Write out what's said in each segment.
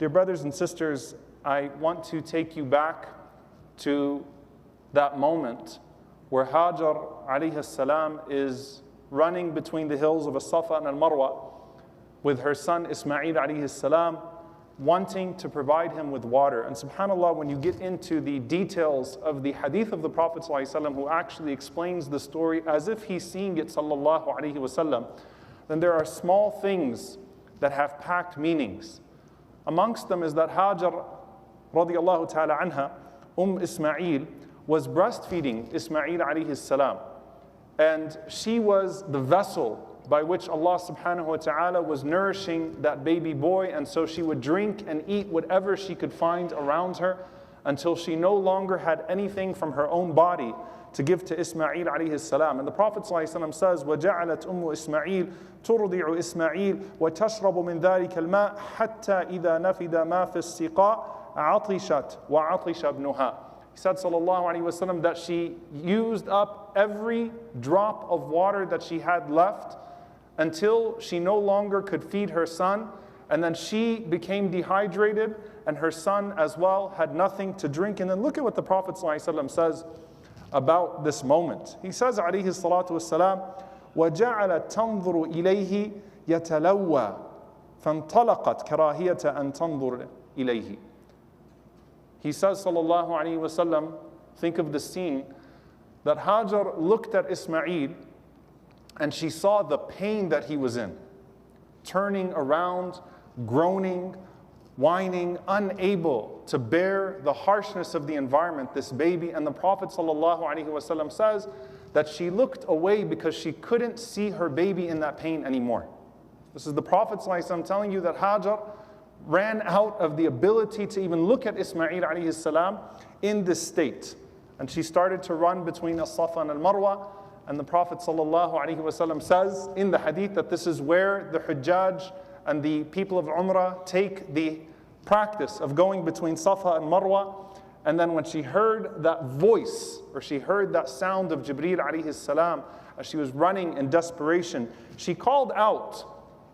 Dear brothers and sisters, I want to take you back to that moment where Hajar alayhi salam is running between the hills of As-Safa and Al-Marwa with her son Ismail alayhi salam, wanting to provide him with water. And subhanAllah, when you get into the details of the hadith of the Prophet ﷺ, who actually explains the story as if he's seeing it sallallahu alayhi wasallam, then there are small things that have packed meanings. Amongst them is that Hajar radiyallahu ta'ala anha, Ismail, was breastfeeding Ismail alayhi salam. And she was the vessel by which Allah subhanahu wa ta'ala was nourishing that baby boy, and so she would drink and eat whatever she could find around her until she no longer had anything from her own body to give to Ismail alayhi salam. And the Prophet ﷺ says, وَجَعَلَتْ أُمُّ إِسْمَعِيلَ تُرْضِعُ إِسْمَعِيلَ وَتَشْرَبُ مِنْ ذَلِكَ الْمَاءِ حَتَّى إِذَا نَفِدَ مَا فِي السِّقَاءِ عَطِشَتْ وَعَطِشَ ابْنُهَا. He said sallallahu alayhi wasallam that she used up every drop of water that she had left until she no longer could feed her son, and then she became dehydrated, and her son as well had nothing to drink. And then look at what the Prophet ﷺ says about this moment. He says alayhi salatu wassalam, وَجَعَلَتْ تَنْظُرُ إِلَيْهِ يَتَلَوَّى فَانْطَلَقَتْ كَرَاهِيَةَ أَن تَنْظُرَ إِلَيْهِ. He says sallallahu alayhi wasallam, think of the scene, that Hajar looked at Ismail and she saw the pain that he was in, turning around, groaning, whining, unable to bear the harshness of the environment, this baby. And the Prophet ﷺ says that she looked away because she couldn't see her baby in that pain anymore. This is the Prophet ﷺ telling you that Hajar ran out of the ability to even look at Ismail alayhi salam in this state. And she started to run between As-Safa and Al-Marwa. And the Prophet ﷺ says in the hadith that this is where the Hujjaj and the people of Umrah take the practice of going between Safa and Marwa. And then when she heard that voice, or she heard that sound of Jibreel alayhi salam, as she was running in desperation, she called out,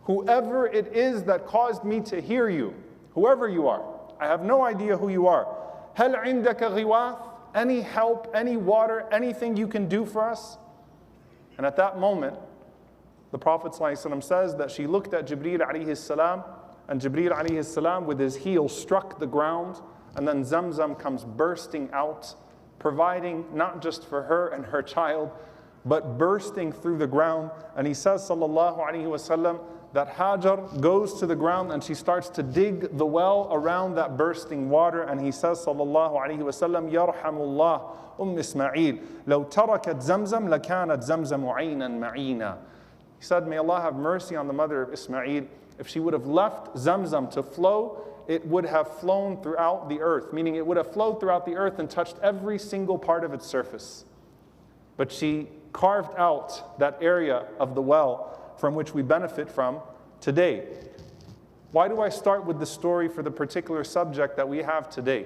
"Whoever it is that caused me to hear you, whoever you are, I have no idea who you are. هل عندك غواث? Any help, any water, anything you can do for us?" And at that moment, the Prophet ﷺ says that she looked at Jibreel alayhi salam, and Jibreel alayhi salam with his heel struck the ground, and then Zamzam comes bursting out, providing not just for her and her child, but bursting through the ground. And he says sallallahu alayhi wasallam that Hajar goes to the ground and she starts to dig the well around that bursting water. And he says sallallahu alayhi wasallam, Yarhamullah Ismail, لو تركت زمزم لكانت زمزم عينا معينا. He said, may Allah have mercy on the mother of Ismail. If she would have left Zamzam to flow, it would have flown throughout the earth, meaning it would have flowed throughout the earth and touched every single part of its surface. But she carved out that area of the well from which we benefit from today. Why do I start with the story for the particular subject that we have today?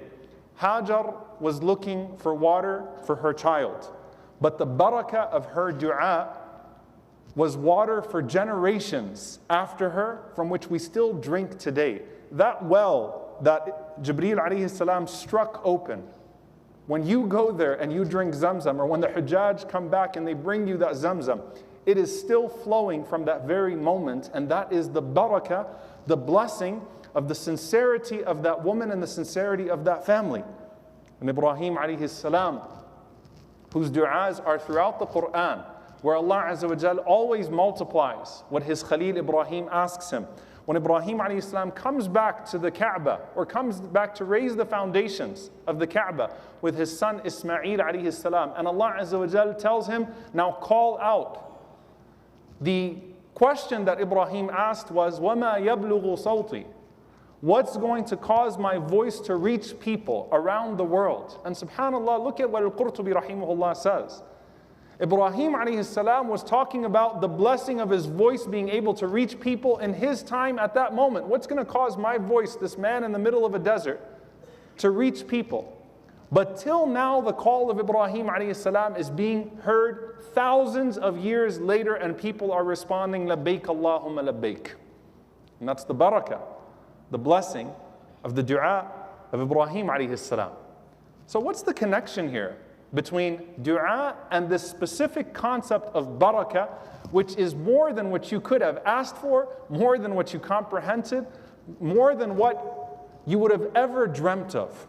Hajar was looking for water for her child, but the barakah of her dua was water for generations after her, from which we still drink today. That well that Jibreel alayhi salam struck open, when you go there and you drink Zamzam, or when the Hujjaj come back and they bring you that Zamzam, it is still flowing from that very moment, and that is the barakah, the blessing of the sincerity of that woman and the sincerity of that family. And Ibrahim alayhi salam, whose du'as are throughout the Quran, where Allah Azza wa Jal always multiplies what his Khalil Ibrahim asks him. When Ibrahim alayhi salam comes back to the Kaaba, or comes back to raise the foundations of the Kaaba with his son Ismail alayhi salam, and Allah Azza wa Jal tells him, now call out. The question that Ibrahim asked was, وَمَا يَبْلُغُ صَوْتِي? What's going to cause my voice to reach people around the world? And subhanAllah, look at what Al-Qurtubi rahimahullah says. Ibrahim alayhi salam was talking about the blessing of his voice being able to reach people in his time at that moment. What's going to cause my voice, this man in the middle of a desert, to reach people? But till now, the call of Ibrahim alayhi salam is being heard thousands of years later, and people are responding, labbaik Allahumma labbaik. And that's the barakah, the blessing of the dua of Ibrahim alayhi salam. So what's the connection here between dua and this specific concept of barakah, which is more than what you could have asked for, more than what you comprehended, more than what you would have ever dreamt of?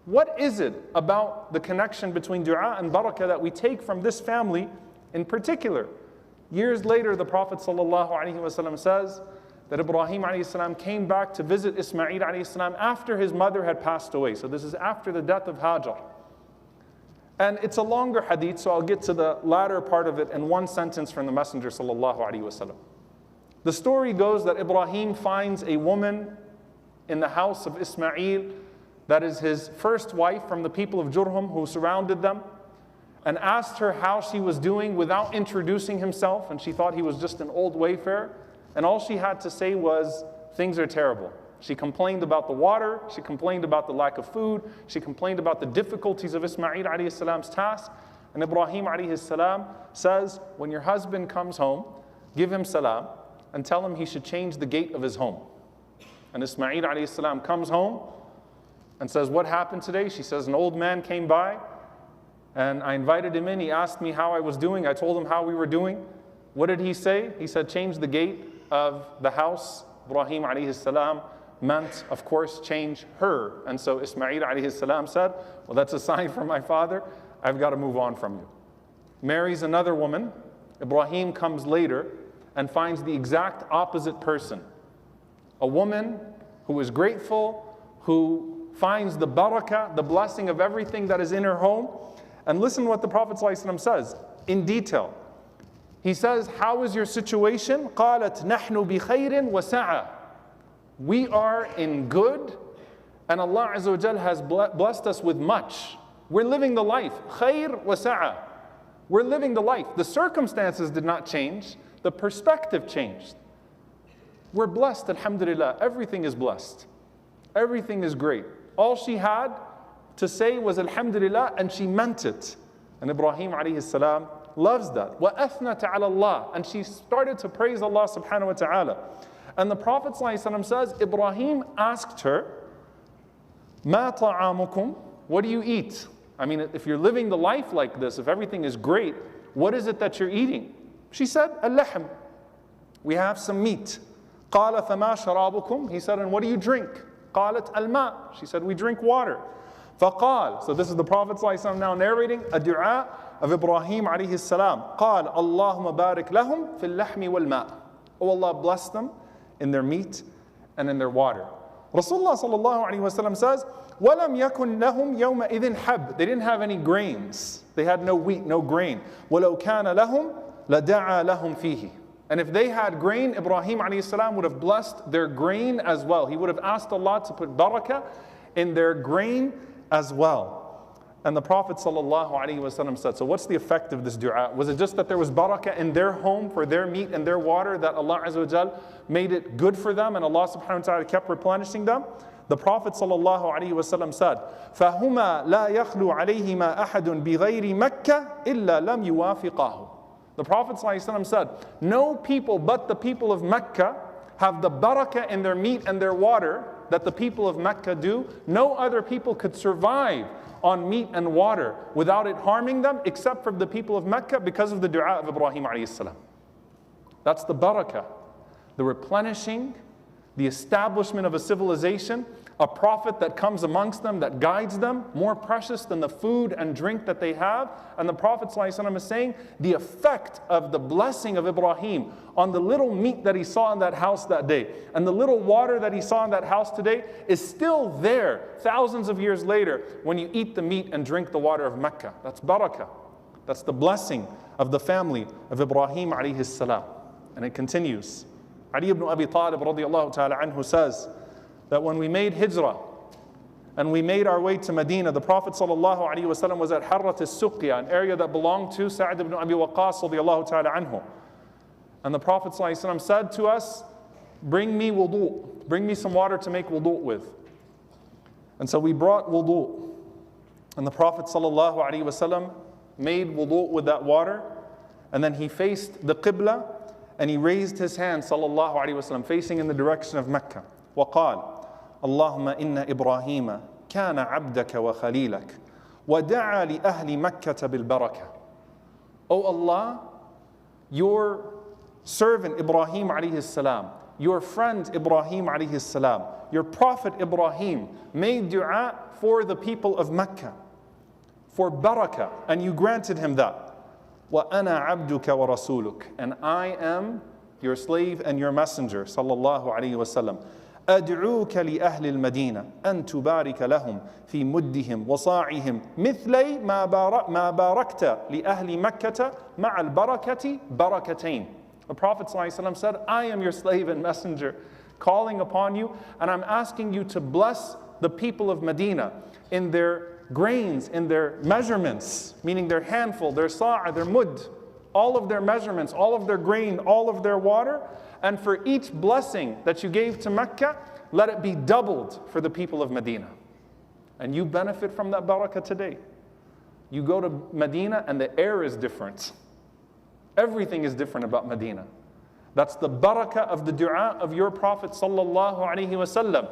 What is it about the connection between dua and barakah that we take from this family in particular? Years later, the Prophet ﷺ says that Ibrahim ﷺ came back to visit Ismail ﷺ after his mother had passed away. So this is after the death of Hajar. And it's a longer hadith, so I'll get to the latter part of it in one sentence from the Messenger ﷺ. The story goes that Ibrahim finds a woman in the house of Ismail, that is his first wife from the people of Jurhum who surrounded them, and asked her how she was doing without introducing himself, and she thought he was just an old wayfarer, and all she had to say was, things are terrible. She complained about the water, she complained about the lack of food, she complained about the difficulties of Ismail alayhi salam's task, and Ibrahim alayhi salam says, when your husband comes home, give him salam, and tell him he should change the gate of his home. And Ismail alayhi salam comes home and says, what happened today? She says, an old man came by, and I invited him in. He asked me how I was doing. I told him how we were doing. What did he say? He said, change the gate of the house. Ibrahim alayhi salam meant, of course, change her. And so Ismail alayhi salam said, well, that's a sign from my father. I've got to move on from you. Marries another woman. Ibrahim comes later and finds the exact opposite person. A woman who is grateful, who finds the barakah, the blessing of everything that is in her home. And listen what the Prophet ﷺ says in detail. He says, how is your situation? قالت نحن بخير وسعة. We are in good, and Allah Azza wa Jal has blessed us with much. We're living the life. خير وسعة. We're living the life. The circumstances did not change. The perspective changed. We're blessed, alhamdulillah. Everything is blessed. Everything is great. All she had to say was alhamdulillah, and she meant it. And Ibrahim alayhi salam loves that. وَأَثْنَتَ عَلَى اللَّهِ. And she started to praise Allah subhanahu wa ta'ala. And the Prophet ﷺ says, Ibrahim asked her, مَا طَعَامُكُمْ? What do you eat? I mean, if you're living the life like this, if everything is great, what is it that you're eating? She said, al-lahm. We have some meat. قَالَ فَمَا شَرَابُكُمْ? He said, and what do you drink? قَالَتْ الْمَاء. She said, we drink water. فَقَالَ. So this is the Prophet ﷺ now narrating a dua of Ibrahim alayhi salam. قَالَ اللَّهُمَّ بَارِكْ لَهُمْ فِي اللَّحْمِ وَالْمَاءِ. Oh Allah, bless them in their meat and in their water. Rasulullah sallallahu alayhi wa sallam says, وَلَمْ يَكُنْ لَهُمْ يَوْمَئِذٍ حَبٍّ. They didn't have any grains. They had no wheat, no grain. وَلَوْ كَانَ لَهُمْ لَدَعَى لَهُمْ فِيهِ. And if they had grain, Ibrahim alayhi salam would have blessed their grain as well. He would have asked Allah to put barakah in their grain as well. And the Prophet ﷺ said, so what's the effect of this dua? Was it just that there was barakah in their home for their meat and their water, that Allah Azza wa Jal made it good for them and Allah subhanahu wa ta'ala kept replenishing them? The Prophet ﷺ said, فَهُمَا لَا يَخْلُو عَلَيْهِمَا أَحَدٌ بِغَيْرِ مَكَّةٍ إِلَّا لَمْ يُوَافِقَهُ. The Prophet ﷺ said, no people but the people of Mecca have the barakah in their meat and their water that the people of Mecca do. No other people could survive on meat and water without it harming them, except for the people of Mecca, because of the dua of Ibrahim alayhi salam. That's the barakah, the replenishing, the establishment of a civilization, a prophet that comes amongst them, that guides them, more precious than the food and drink that they have. And the Prophet ﷺ is saying, the effect of the blessing of Ibrahim on the little meat that he saw in that house that day, and the little water that he saw in that house today, is still there thousands of years later when you eat the meat and drink the water of Mecca. That's barakah. That's the blessing of the family of Ibrahim alayhi salam. And it continues. Ali ibn Abi Talib radiallahu ta'ala anhu says that when we made hijrah and we made our way to Medina, the Prophet sallallahu alaihi wasallam was at Harrat al-Suqya, an area that belonged to Sa'd ibn Abi Waqqas radiallahu ta'ala anhu. And the Prophet sallallahu alaihi wasallam said to us, bring me wudu, bring me some water to make wudu with. And so we brought wudu. And the Prophet sallallahu alaihi wasallam made wudu with that water, and then he faced the Qibla, and he raised his hand sallallahu alaihi wasallam facing in the direction of Mecca. وقال Allahumma inna Ibrahim kana abdaka wa khalilak wa da'a li ahli Makkah bil barakah. O Allah, your servant Ibrahim alayhi salam, your friend Ibrahim alayhi salam, your prophet Ibrahim made dua for the people of Mecca, for barakah, and you granted him that. وَأَنَا عَبْدُكَ وَرَسُولُكَ, and I am your slave and your messenger, sallallahu alayhi wa sallam. أدعوك لأهل المدينة أن تبارك لهم في مدهم وصاعهم مثلي ما باركت لأهل مكة مع البركة بركتين. The Prophet ﷺ said, I am your slave and messenger, calling upon you, and I'm asking you to bless the people of Medina in their grains, in their measurements, meaning their handful, their sa'a, their mud, all of their measurements, all of their grain, all of their water. And for each blessing that you gave to Mecca, let it be doubled for the people of Medina. And you benefit from that barakah today. You go to Medina and the air is different. Everything is different about Medina. That's the barakah of the dua of your Prophet sallallahu alaihi wasallam,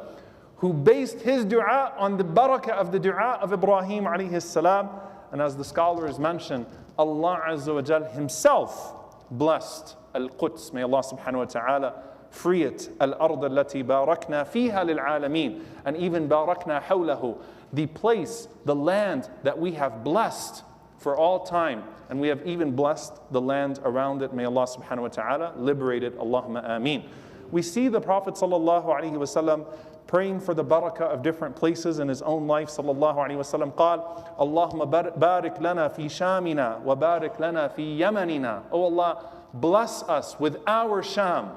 who based his dua on the barakah of the dua of Ibrahim alayhi salam. And as the scholars mention, Allah Azza wa Jal himself blessed Al-Quds. May Allah subhanahu wa ta'ala free it. Al-Ard allati barakna fiha lil-alameen. And even barakna hawlahu, the place, the land that we have blessed for all time. And we have even blessed the land around it. May Allah subhanahu wa ta'ala liberate it. Allahumma ameen. We see the Prophet sallallahu alaihi wasallam praying for the barakah of different places in his own life. Sallallahu alaihi wasallam قال اللهم بارك لنا في شامنا وبارك لنا في يمننا. Oh Allah, bless us with our Sham,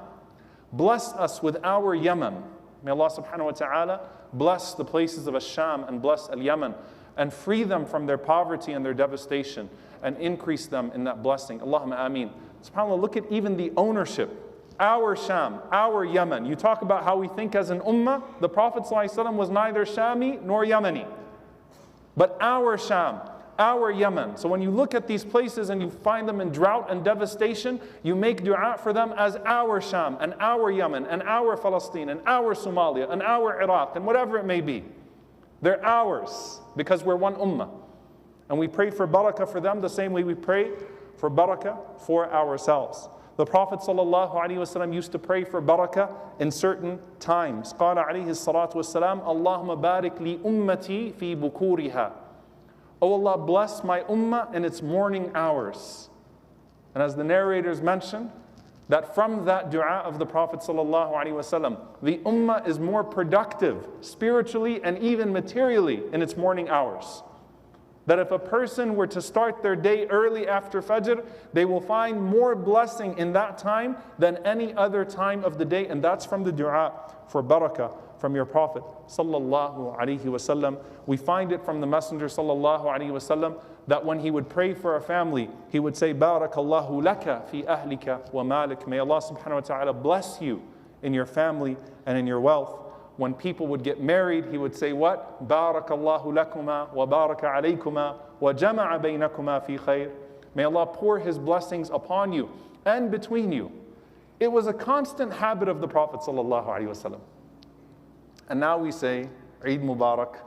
bless us with our Yemen. May Allah subhanahu wa ta'ala bless the places of Asham and bless Al-Yemen and free them from their poverty and their devastation and increase them in that blessing. Allahumma ameen. SubhanAllah, look at even the ownership. Our Sham, our Yemen. You talk about how we think as an ummah. The Prophet ﷺ was neither Shami nor Yemeni. But our Sham, our Yemen. So when you look at these places and you find them in drought and devastation, you make dua for them as our Sham and our Yemen and our Palestine and our Somalia and our Iraq and whatever it may be. They're ours because we're one ummah. And we pray for barakah for them the same way we pray for barakah for ourselves. The Prophet ﷺ used to pray for barakah in certain times. قال عليه الصلاة والسلام اللهم بارك لي أمتي في بكورها. O Allah, bless my ummah in its morning hours. And as the narrators mention, that from that dua of the Prophet ﷺ, the ummah is more productive spiritually and even materially in its morning hours. That if a person were to start their day early after Fajr, they will find more blessing in that time than any other time of the day. And that's from the dua for barakah from your Prophet sallallahu alaihi wasallam. We find it from the Messenger sallallahu alaihi wasallam that when he would pray for a family, he would say, Barakallahu laka fi ahlika wa malik. May Allah subhanahu wa ta'ala bless you in your family and in your wealth. When people would get married, he would say what? Barakallahu lakuma wa baraka alaykuma wa jama'a baynakuma fi khair. May Allah pour his blessings upon you and between you. It was a constant habit of the Prophet sallallahu alaihi wasallam. And now we say, Eid Mubarak,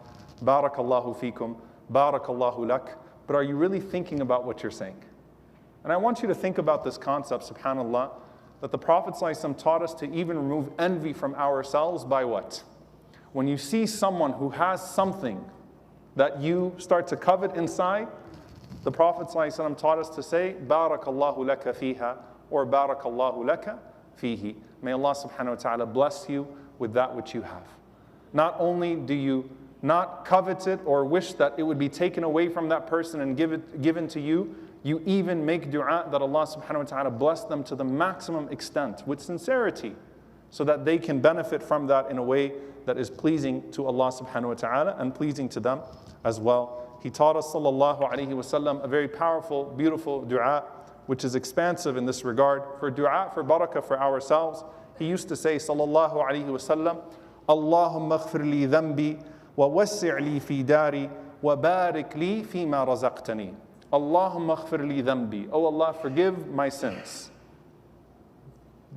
Barakallahu fikum, Barakallahu lak. But are you really thinking about what you're saying? And I want you to think about this concept, subhanAllah, that the Prophet ﷺ taught us to even remove envy from ourselves by what? When you see someone who has something that you start to covet inside, the Prophet ﷺ taught us to say, Barakallahu laka fiha, or Barakallahu laka fihi. May Allah subhanahu wa ta'ala bless you with that which you have. Not only do you not covet it or wish that it would be taken away from that person and given to you, you even make dua that Allah subhanahu wa ta'ala bless them to the maximum extent with sincerity so that they can benefit from that in a way that is pleasing to Allah subhanahu wa ta'ala and pleasing to them as well. He taught us sallallahu alayhi wa sallam a very powerful, beautiful dua which is expansive in this regard. For dua, for barakah for ourselves, he used to say sallallahu alayhi wa sallam, Allahumma aghfir li dhanbi wa wassi' li fi dari wa barik li fima razaqtani. Allahumma aghfir li dhanbi. Oh Allah, forgive my sins.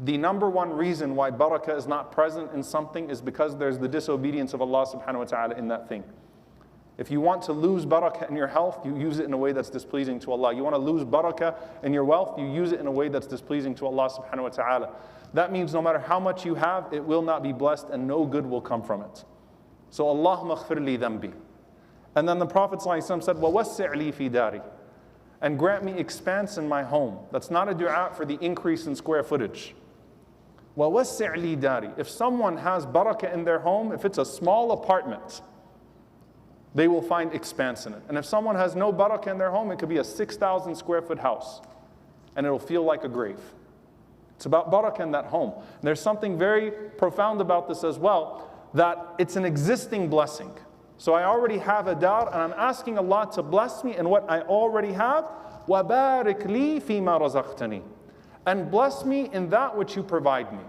the number one reason why barakah is not present in something is because there's the disobedience of Allah subhanahu wa ta'ala in that thing. If you want to lose barakah in your health, you use it in a way that's displeasing to Allah. You want to lose barakah in your wealth, you use it in a way that's displeasing to Allah subhanahu wa ta'ala. That means no matter how much you have, it will not be blessed and no good will come from it. So Allahumma ighfir li dhanbi. And then the Prophet ﷺ said, وَوَسِّعْ لِي فِي دَارِي. And grant me expanse in my home. That's not a dua for the increase in square footage. وَوَسِّعْ لِي دَارِي. If someone has barakah in their home, if it's a small apartment, they will find expanse in it. And if someone has no barakah in their home, it could be a 6,000 square foot house. And it'll feel like a grave. It's about barakah in that home. And there's something very profound about this as well, that it's an existing blessing. So I already have a dar, and I'm asking Allah to bless me in what I already have. وَبَارِكْ لِي فِي مَا رَزَقْتَنِي. And bless me in that which you provide me.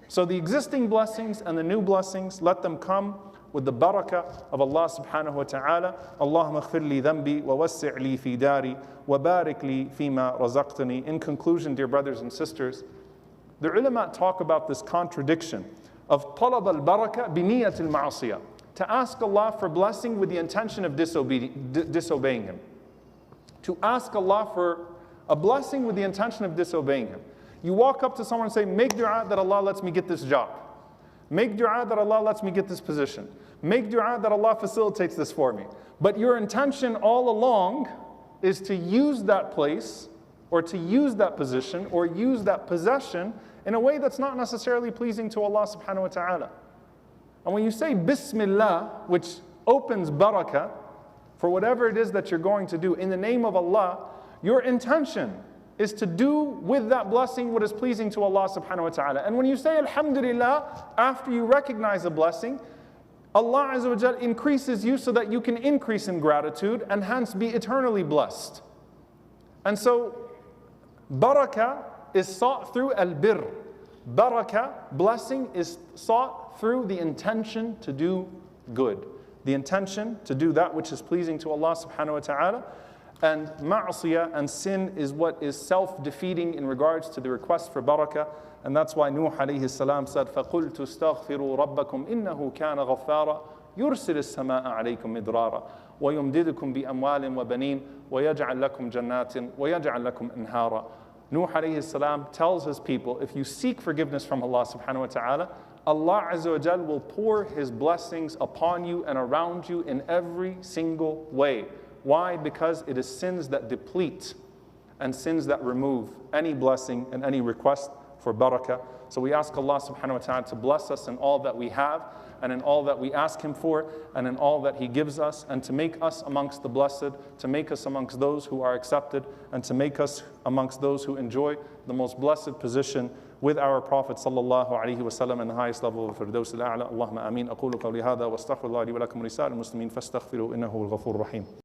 So the existing blessings and the new blessings, let them come with the barakah of Allah subhanahu wa ta'ala. Allahumma ighfir li dhanbi wa wassi' li fi dari wa barik li fima razaqtani. In conclusion, dear brothers and sisters, the ulama talk about this contradiction of talab al-barakah bi niyat al-ma'asiyah, to ask Allah for blessing with the intention of disobeying Him. To ask Allah for a blessing with the intention of disobeying Him. You walk up to someone and say, make dua that Allah lets me get this job. Make dua that Allah lets me get this position. Make dua that Allah facilitates this for me. But your intention all along is to use that place, or to use that position, or use that possession in a way that's not necessarily pleasing to Allah subhanahu wa ta'ala. And when you say Bismillah, which opens barakah for whatever it is that you're going to do in the name of Allah, your intention is to do with that blessing what is pleasing to Allah subhanahu wa ta'ala. And when you say Alhamdulillah, after you recognize a blessing, Allah Azza wa Jal increases you so that you can increase in gratitude and hence be eternally blessed. And so, barakah is sought through al-birr. Barakah, blessing, is sought through the intention to do good. The intention to do that which is pleasing to Allah subhanahu wa ta'ala. And ma'asiyah and sin is what is self-defeating in regards to the request for barakah. And that's why Nuh alayhi salam said, فَقُلْتُ اسْتَغْفِرُوا رَبَّكُمْ إِنَّهُ كَانَ غَفَّارًا يُرْسِلِ السَّمَاءَ عَلَيْكُمْ مِدْرَارًا وَيُمْدِدُكُمْ بِأَمْوَالٍ وَبَنِينَ وَيَجْعَلْ لَكُمْ جَنَّاتٍ وَيَجْعَلْ لَكُمْ أَنْهَارًا. Nuh alayhi salam tells his people, if you seek forgiveness from Allah subhanahu wa ta'ala, Allah Azza wa Jal will pour His blessings upon you and around you in every single way. Why? Because it is sins that deplete and sins that remove any blessing and any request for barakah. So we ask Allah subhanahu wa ta'ala to bless us in all that we have and in all that we ask Him for and in all that He gives us, and to make us amongst the blessed, to make us amongst those who are accepted, and to make us amongst those who enjoy the most blessed position with our Prophet sallallahu alaihi wasallam in the highest level of Firdaus al-A'la. Allahumma ameen. Aqulu qawli hadha wa astaghfirullah li wa lakum wa lisa'il muslimin fastaghfiru innahu al-ghafur rahim.